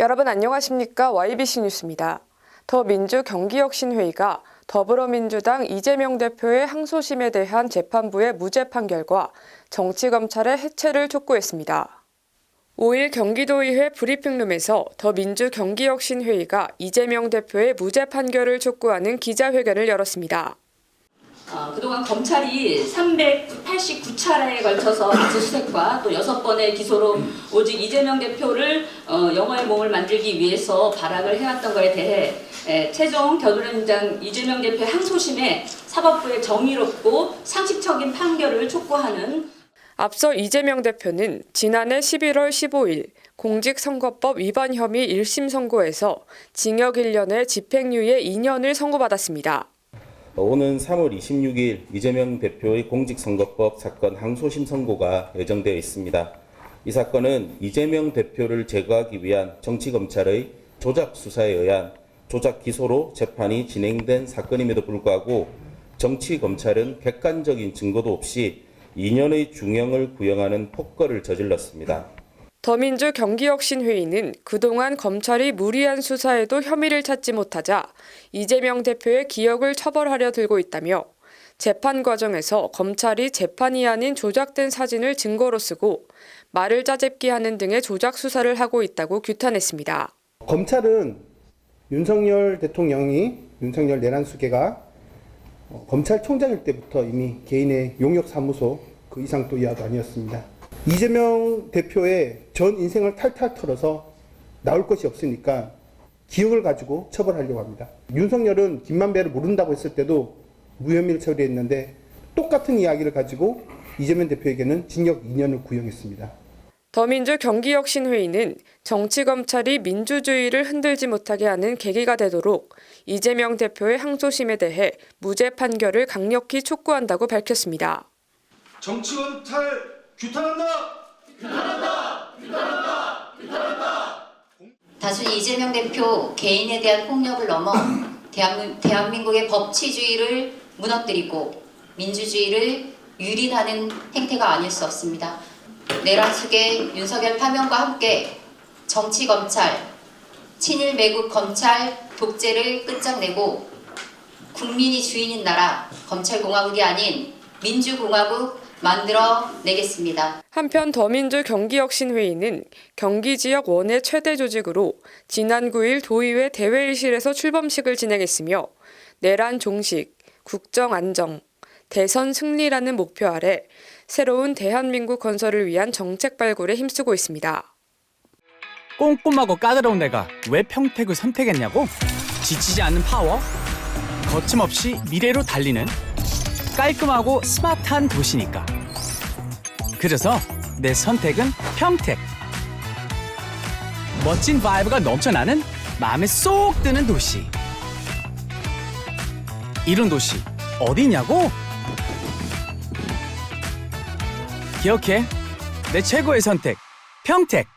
여러분 안녕하십니까? YBC 뉴스입니다. 더민주 경기혁신회의가 더불어민주당 이재명 대표의 항소심에 대한 재판부의 무죄 판결과 정치검찰의 해체를 촉구했습니다. 5일 경기도의회 브리핑룸에서 더민주 경기혁신회의가 이재명 대표의 무죄 판결을 촉구하는 기자회견을 열었습니다. 그동안 검찰이 389차례에 걸쳐서 압수수색과 또 6번의 기소로 오직 이재명 대표를 영화의 몸을 만들기 위해서 발악을 해왔던 것에 대해 최종 더불어민주당 이재명 대표의 항소심에 사법부의 정의롭고 상식적인 판결을 촉구하는. 앞서 이재명 대표는 지난해 11월 15일 공직선거법 위반 혐의 1심 선고에서 징역 1년에 집행유예 2년을 선고받았습니다. 오는 3월 26일 이재명 대표의 공직선거법 사건 항소심 선고가 예정되어 있습니다. 이 사건은 이재명 대표를 제거하기 위한 정치검찰의 조작 수사에 의한 조작 기소로 재판이 진행된 사건임에도 불구하고 정치검찰은 객관적인 증거도 없이 2년의 중형을 구형하는 폭거를 저질렀습니다. 더민주 경기혁신회의는 그동안 검찰이 무리한 수사에도 혐의를 찾지 못하자 이재명 대표의 기억을 처벌하려 들고 있다며 재판 과정에서 검찰이 재판이 아닌 조작된 사진을 증거로 쓰고 말을 짜집기 하는 등의 조작 수사를 하고 있다고 규탄했습니다. 검찰은 윤석열 대통령이 윤석열 내란수계가 검찰총장일 때부터 이미 개인의 용역사무소 그 이상 또 이하도 아니었습니다. 이재명 대표의 전 인생을 탈탈 털어서 나올 것이 없으니까 기억을 가지고 처벌하려고 합니다. 윤석열은 김만배를 모른다고 했을 때도 무혐의를 처리했는데 똑같은 이야기를 가지고 이재명 대표에게는 징역 2년을 구형했습니다. 더민주 경기혁신회의는 정치검찰이 민주주의를 흔들지 못하게 하는 계기가 되도록 이재명 대표의 항소심에 대해 무죄 판결을 강력히 촉구한다고 밝혔습니다. 정치검찰 규탄한다! 규탄한다! 규탄한다! 규탄한다! 단순히 이재명 대표 개인에 대한 폭력을 넘어 대한민국의 법치주의를 무너뜨리고 민주주의를 유린하는 행태가 아닐 수 없습니다. 내란수계 윤석열 파면과 함께 정치검찰, 친일 매국 검찰 독재를 끝장내고 국민이 주인인 나라 검찰공화국이 아닌 민주공화국 만들어내겠습니다. 한편 더민주 경기혁신회의는 경기 지역 원외 최대 조직으로 지난 9일 도의회 대회의실에서 출범식을 진행했으며 내란 종식, 국정 안정, 대선 승리라는 목표 아래 새로운 대한민국 건설을 위한 정책 발굴에 힘쓰고 있습니다. 꼼꼼하고 까다로운 내가 왜 평택을 선택했냐고? 지치지 않는 파워? 거침없이 미래로 달리는 깔끔하고 스마트한 도시니까. 그래서 내 선택은 평택. 멋진 바이브가 넘쳐나는 마음에 쏙 드는 도시. 이런 도시 어디냐고? 기억해. 내 최고의 선택 평택.